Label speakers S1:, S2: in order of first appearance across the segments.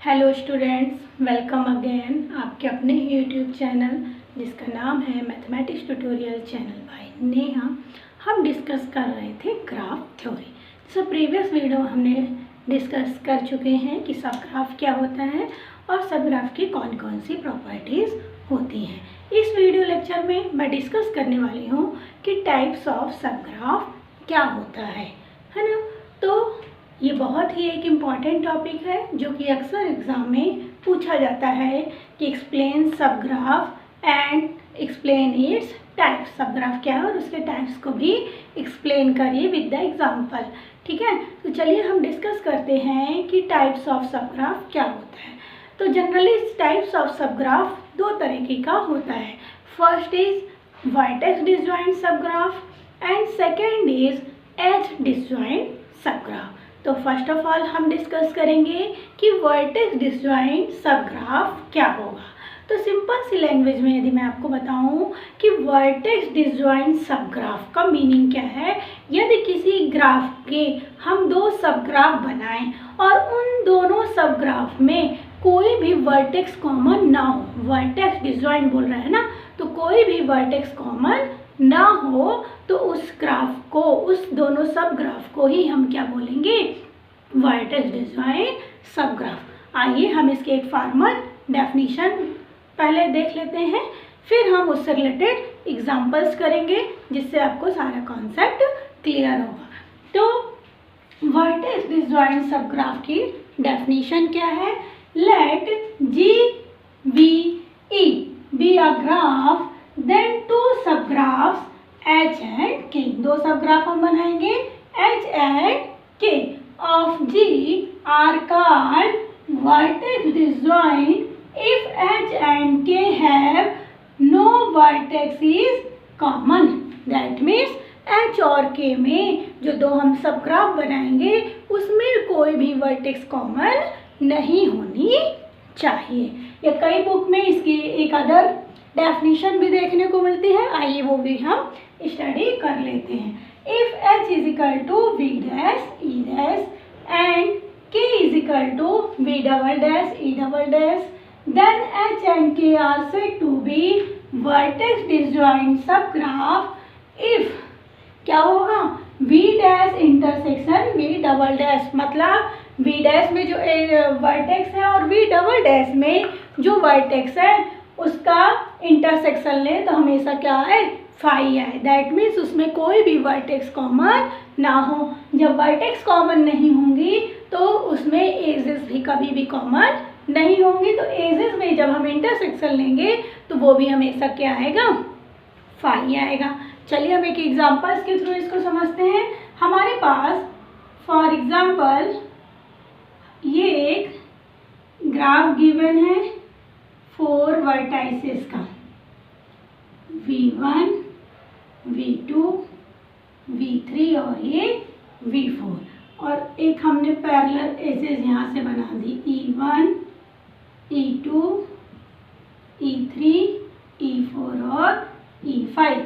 S1: Hello students, welcome again आपके अपने YouTube channel जिसका नाम है mathematics tutorial channel by Neha. हम डिस्कस कर रहे थे graph theory. So previous video हमने डिस्कस कर चुके हैं कि सब ग्राफ क्या होता है और सब ग्राफ की कौन कौन सी प्रॉपर्टीज़ होती हैं। इस वीडियो लेक्चर में मैं डिस्कस करने वाली हूँ कि टाइप्स ऑफ सब ग्राफ क्या होता है ना। तो ये बहुत ही एक इम्पॉर्टेंट टॉपिक है जो कि अक्सर एग्ज़ाम में पूछा जाता है कि एक्सप्लेन सब graph and explain its types. सब ग्राफ क्या है और उसके टाइप्स को भी एक्सप्लेन करिए विद द एग्जांपल। ठीक है, तो चलिए हम डिस्कस करते हैं कि टाइप्स ऑफ सब ग्राफ क्या होता है। तो generally types of subgraph दो तरीके का होता है। First is vertex disjoint subgraph and second is edge disjoint subgraph. तो फर्स्ट ऑफ ऑल हम डिस्कस करेंगे कि वर्टेक्स डिसजॉइंट सब ग्राफ क्या होगा। तो सिंपल सी लैंग्वेज में यदि मैं आपको बताऊं कि वर्टेक्स डिसजॉइंट सब ग्राफ का मीनिंग क्या है, यदि किसी ग्राफ के हम दो सब ग्राफ बनाएं और उन दोनों सब ग्राफ में कोई भी वर्टेक्स कॉमन ना हो, वर्टेक्स डिसजॉइंट बोल रहे हैं ना, तो कोई भी वर्टेक्स कॉमन ना हो तो उस ग्राफ को, उस दोनों सब ग्राफ को ही हम क्या बोलेंगे, वर्टेक्स डिसजॉइंट सब ग्राफ। आइए हम इसके एक फॉर्मल डेफिनेशन पहले देख लेते हैं, फिर हम उससे रिलेटेड एग्जांपल्स करेंगे जिससे आपको सारा कॉन्सेप्ट क्लियर होगा। तो वर्टेक्स डिसजॉइंट सब ग्राफ की डेफिनेशन क्या है? Let G V E be a graph then two subgraphs h and k। दो सबग्राफ हम बनाएंगे h and k of G are called vertex disjoint if h and k have no vertex is common। That means h और k में जो दो हम subgraph बनाएंगे उसमें कोई भी वर्टेक्स कॉमन नहीं होनी चाहिए। या कई बुक में इसकी एक अदर डेफिनेशन भी देखने को मिलती है, आइए वो भी हम स्टडी कर लेते हैं। If h is equal to V dash E dash and k is equal to V double dash E double dash then h and k are said to be vertex disjoint subgraph if क्या होगा, v dash intersection v double dash, मतलब v dash में जो vertex है और v double dash में जो vertex है उसका इंटरसेक्शन ले तो हमेशा क्या है, फाई है। दैट मीन्स उसमें कोई भी वर्टेक्स कॉमन ना हो। जब वर्टेक्स कॉमन नहीं होंगी तो उसमें एजेस भी कभी भी कॉमन नहीं होंगी। तो एजेस में जब हम इंटरसेक्शन लेंगे तो वो भी हमेशा क्या आएगा, फाई आएगा। चलिए हम एक एग्जांपल्स के थ्रू इसको समझते हैं। हमारे पास फॉर एग्जांपल ये एक ग्राफ गिवन है 4 वर्टाइसेस का, V1, V2, V3 और ये V4, और एक हमने पैरेलल एजेस यहाँ से बना दी E1, E2, E3, E4 और E5।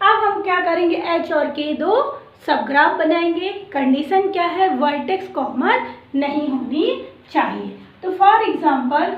S1: अब हम क्या करेंगे, H और K दो सबग्राफ बनाएंगे। कंडीशन क्या है, वर्टेक्स कॉमन नहीं होनी चाहिए। तो फॉर एग्जांपल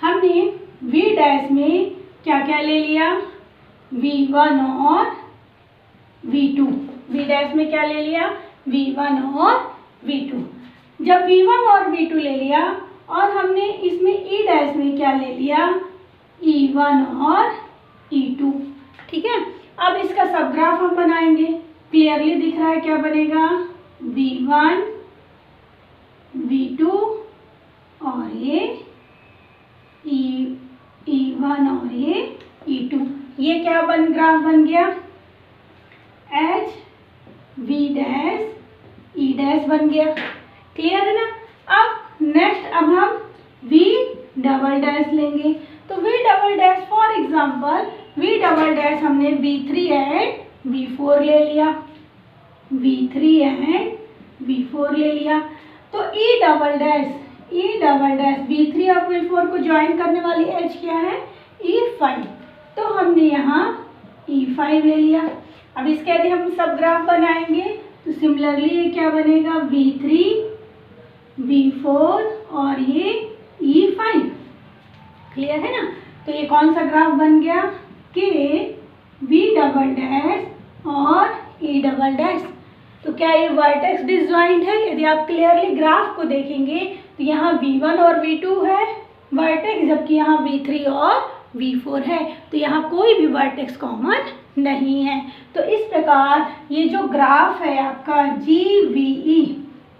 S1: हमने V डैश में क्या क्या ले लिया, V1 और V2। V डैश में क्या ले लिया, V1 और V2। जब V1 और V2 ले लिया और हमने इसमें E डैश में क्या ले लिया, E1 और E2। ठीक है, अब इसका सबग्राफ हम बनाएंगे। क्लियरली दिख रहा है क्या बनेगा, V1, V2 और ये E1 और ये E2। ये क्या ग्राफ बन गया, H V dash E dash बन गया। क्लियर है ना। अब नेक्स्ट अब हम V डबल डैश लेंगे। तो V double dash for example V double dash हमने V3 एंड V4 ले लिया, V3 एंड V4 ले लिया। तो E डबल डैश V3 और V4 को ज्वाइन करने वाली एज क्या है, E5। तो हमने यहाँ E5 ले लिया। अब इसके यदि हम सब ग्राफ बनाएंगे तो सिमिलरली ये क्या बनेगा, V3, V4 और ये E5। क्लियर है ना। तो ये कौन सा ग्राफ बन गया कि V डबल डैश और E डबल डैश। तो क्या ये वर्टेक्स डिसजॉइंट है? यदि आप क्लियरली ग्राफ को देखेंगे तो यहाँ V1 और V2 है वर्टेक्स, जबकि यहाँ V3 और V4 है। तो यहाँ कोई भी वर्टेक्स कॉमन नहीं है। तो इस प्रकार ये जो ग्राफ है आपका GVE,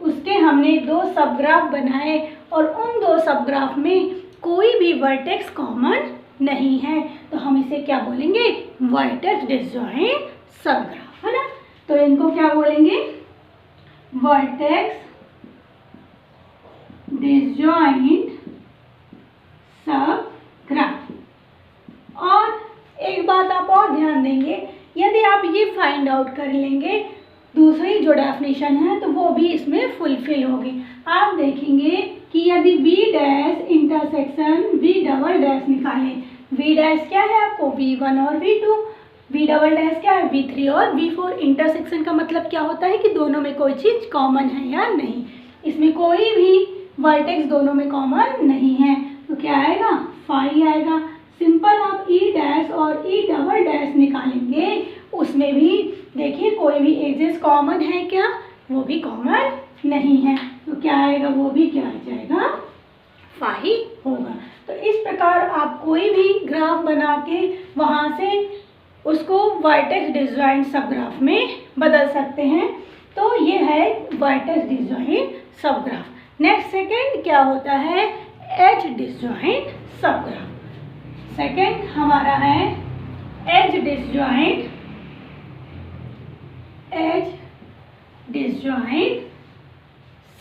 S1: उसके हमने दो सब ग्राफ बनाए और उन दो सब ग्राफ में कोई भी वर्टेक्स कॉमन नहीं है। तो हम इसे क्या बोलेंगे? वर्टेक्स डिसजॉइंट सब ग्राफ, है ना। तो इनको क्या बोलेंगे? वर्टेक्स डिसजॉइंट सब ग्राफ। और एक बात आप और ध्यान देंगे, यदि आप ये फाइंड आउट कर लेंगे दूसरी जो डेफिनेशन है तो वो भी इसमें फुलफिल होगी। आप देखेंगे कि यदि V dash intersection V double dash निकालें, V डैश क्या है आपको? V1 और V2, V डबल डैश क्या है? V3 और V4। इंटरसेक्शन का मतलब क्या होता है कि दोनों में कोई चीज़ कॉमन है या नहीं। इसमें कोई भी वर्टेक्स दोनों में कॉमन नहीं है, तो क्या आएगा? फाई आएगा। सिंपल आप E डैश और E डबल डैश निकालेंगे, उसमें भी देखिए कोई भी एजेस कॉमन है क्या? वो भी कॉमन नहीं है। तो क्या आएगा? वो भी क्या आ जाएगा? फाई होगा। तो इस प्रकार आप कोई भी ग्राफ बना के वहाँ से उसको वर्टेक्स डिसजॉइंट सब ग्राफ में बदल सकते हैं। तो ये है vertex disjoint subgraph. Next second क्या होता है? Edge disjoint subgraph. Second हमारा है एज डिसजॉइंट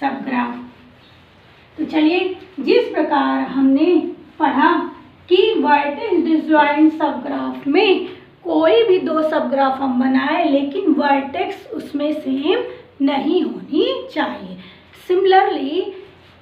S1: सब ग्राफ। तो चलिए, जिस प्रकार हमने पढ़ा कि वर्टेक्स डिसजॉइंट सब ग्राफ में कोई भी दो सब ग्राफ हम बनाए लेकिन वर्टेक्स उसमें सेम नहीं होनी चाहिए। Similarly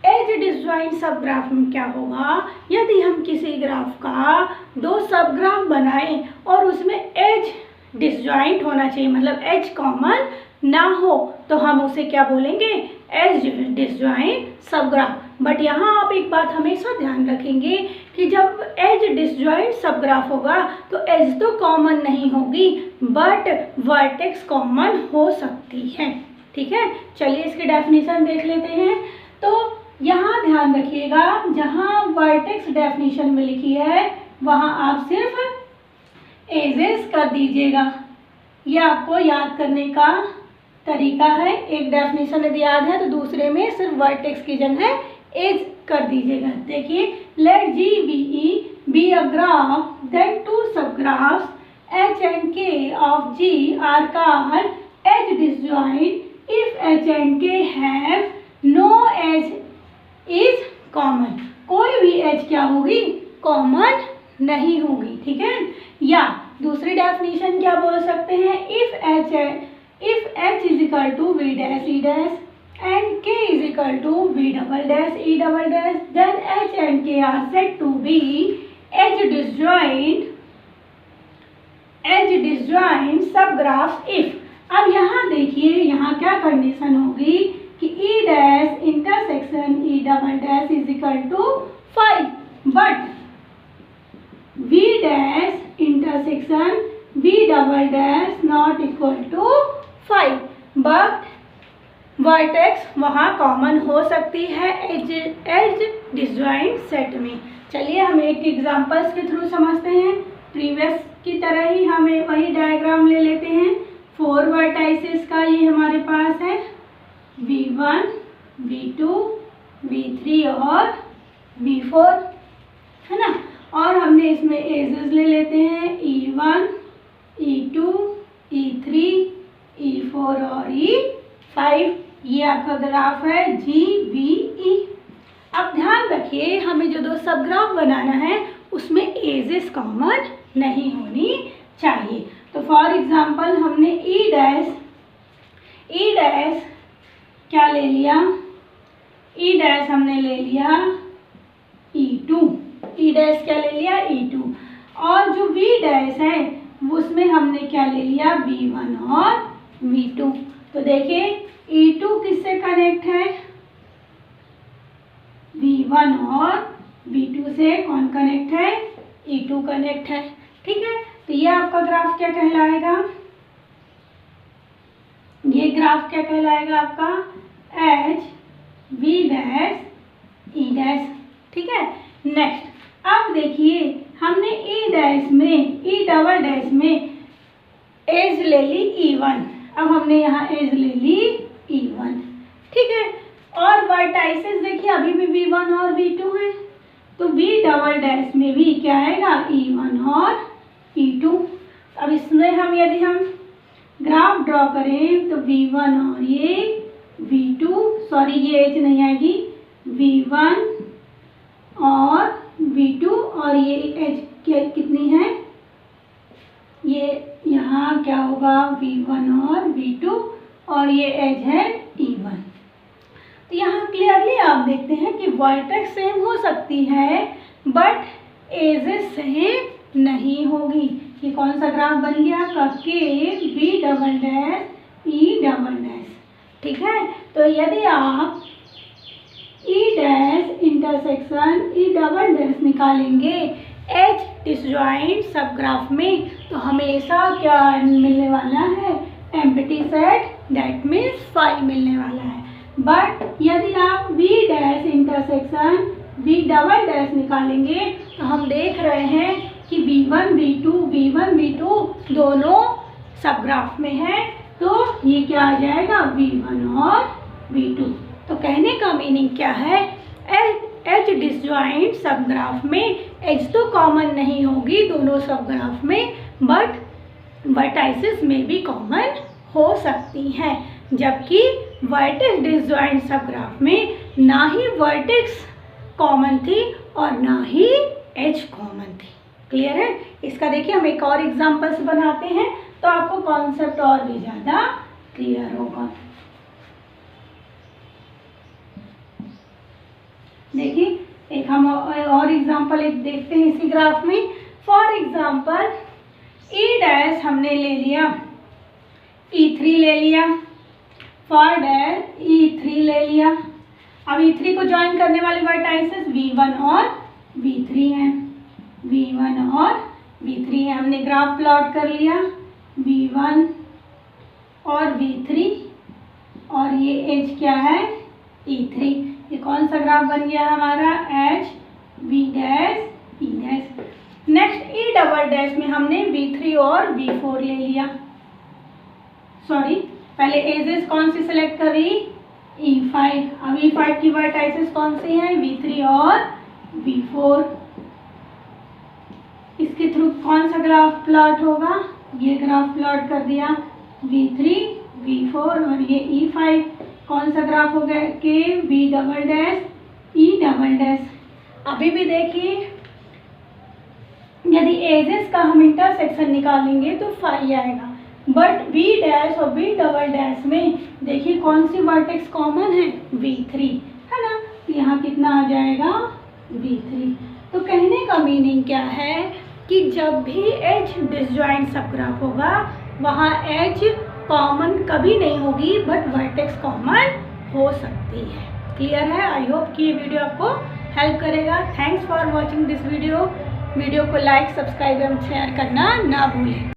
S1: edge disjoint subgraph में क्या होगा? यदि हम किसी ग्राफ का दो सब ग्राफ बनाएं और उसमें एज डिसजॉइंट होना चाहिए, मतलब एज कॉमन ना हो, तो हम उसे क्या बोलेंगे? Edge disjoint subgraph. But यहाँ आप एक बात हमेशा ध्यान रखेंगे कि जब एज डिसजॉइंट सब ग्राफ होगा तो एज तो कॉमन नहीं होगी बट वर्टेक्स कॉमन हो सकती है। ठीक है, चलिए इसकी डेफिनेशन देख लेते हैं। तो यहाँ ध्यान रखिएगा, जहाँ वर्टेक्स डेफिनेशन में लिखी है वहाँ आप सिर्फ एजेस कर दीजिएगा। ये आपको याद करने का तरीका है। एक डेफिनेशन यदि याद है तो दूसरे में सिर्फ वर्टेक्स की जगह एज कर दीजिएगा। देखिए, let GVE be a graph then two subgraphs H and K of G are called edge disjoint if H and K have no edge is common। कोई भी एज क्या होगी? कॉमन नहीं होगी। ठीक है, या दूसरी डेफिनेशन क्या बोल सकते हैं? if H is equal to V dash E dash and K is equal to V double dash E double dash, then H and K are said to be edge disjoint subgraphs if। अब यहाँ देखिए, यहाँ क्या condition होगी कि E dash intersection E double dash is equal to 5, but V dash intersection V double dash not equal to 5, but vertex वहाँ common हो सकती है एज डिसजॉइंट सेट में। चलिए हम एक एग्जांपल्स के थ्रू समझते हैं। प्रीवियस की तरह ही हमें वही डायग्राम ले लेते हैं। 4 वर्टाइसेस का ये हमारे पास है, V1, V2, V3 और V4, है ना। और हमने इसमें एजेस ले लेते हैं E1, E2, E3, E4 और E5। ये आपका ग्राफ है GVE। अब ध्यान रखिए, हमें जो दो सब ग्राफ बनाना है उसमें एजेस कॉमन नहीं होनी चाहिए। तो फॉर एग्जांपल हमने E डैश क्या ले लिया? E डैश हमने ले लिया E2। E डैश क्या ले लिया? E2। और जो V डैश है उसमें हमने क्या ले लिया? V1 और V2। तो देखिए E2 किससे कनेक्ट है? V1 और V2 से कौन कनेक्ट है, E2 कनेक्ट है। ठीक है, तो ये आपका ग्राफ क्या कहलाएगा, ये ग्राफ क्या कहलाएगा आपका H V dash E dash. ठीक है, नेक्स्ट अब देखिए हमने E डैश में, E डबल डैश में एज ले ली E1, अब हमने यहाँ एज ले ली E1। ठीक है, और वर्टाइसेस देखिए अभी भी V1 और V2 है, तो V डबल डैश में भी क्या आएगा, E1 और E2। अब इसमें यदि हम ग्राफ ड्रॉ करें तो V1 और ये V2, सॉरी ये एज नहीं आएगी, V1 और V2 और ये एज कितनी है, ये यहाँ क्या होगा V1 और V2 और ये एज है E1। तो यहाँ क्लियरली आप देखते हैं कि वर्टेक्स सेम हो सकती है बट एजेस सेम नहीं होगी। ये कौन सा ग्राफ बन गया आपका, के V double dash E double dash. ठीक है, तो यदि आप E dash intersection E double dash निकालेंगे एच डिसजॉइंट सब ग्राफ में, तो हमेशा क्या मिलने वाला है, एम्प्टी सेट, दैट मीन्स 5 मिलने वाला है। बट यदि आप V dash intersection V double dash निकालेंगे तो हम देख रहे हैं कि V1 V2 दोनों सब ग्राफ में है, तो ये क्या आ जाएगा, V1 और V2। तो कहने का मीनिंग क्या है, एच डिसजॉइंट सब ग्राफ में एच तो कॉमन नहीं होगी दोनों सब ग्राफ में, बट वर्टाइसेस में भी कॉमन हो सकती हैं, जबकि वर्टेक्स डिसजॉइंट सब ग्राफ में ना ही वर्टेक्स कॉमन थी और ना ही एज कॉमन थी। क्लियर है, इसका देखिए हम एक और एग्जांपल्स बनाते हैं तो आपको कॉन्सेप्ट और भी ज़्यादा क्लियर होगा। देखिए एक हम और एग्जांपल एक देखते हैं इसी ग्राफ में। फॉर एग्जांपल E डैश हमने ले लिया, E3 ले लिया, फॉर डैश E3 ले लिया। अब E3 को ज्वाइन करने वाले वर्टाइसेस V1 और V3 हैं, V1 और V3 है। हमने ग्राफ प्लॉट कर लिया, V1 और V3 और ये एज क्या है, E3। ये कौन सा ग्राफ बन गया हमारा, H V dash E dash. Next E double dash में हमने V3 और V4 ले लिया, सॉरी पहले एजेस कौन सी सिलेक्ट कर ली, E5। अब E5 की वर्टाइसेस कौन सी हैं, V3 और V4। इसके थ्रू कौन सा ग्राफ प्लॉट होगा, ये ग्राफ प्लॉट कर दिया, V3 V4 और ये E5। कौन सा ग्राफ हो गया, के V double dash E double dash. अभी भी देखिए यदि एजेस का हम इंटरसेक्शन निकालेंगे तो 5 आएगा, बट V डैश और V डबल डैश में देखिए कौन सी वर्टेक्स कॉमन है, V3 है ना, तो यहाँ कितना आ जाएगा, V3। तो कहने का मीनिंग क्या है कि जब भी एज डिसजॉइंट सब ग्राफ होगा वहाँ एज कॉमन कभी नहीं होगी बट वर्टेक्स कॉमन हो सकती है। क्लियर है, आई होप कि ये वीडियो आपको हेल्प करेगा। Thanks for watching this video. Video को लाइक, सब्सक्राइब एंड शेयर करना ना भूलें।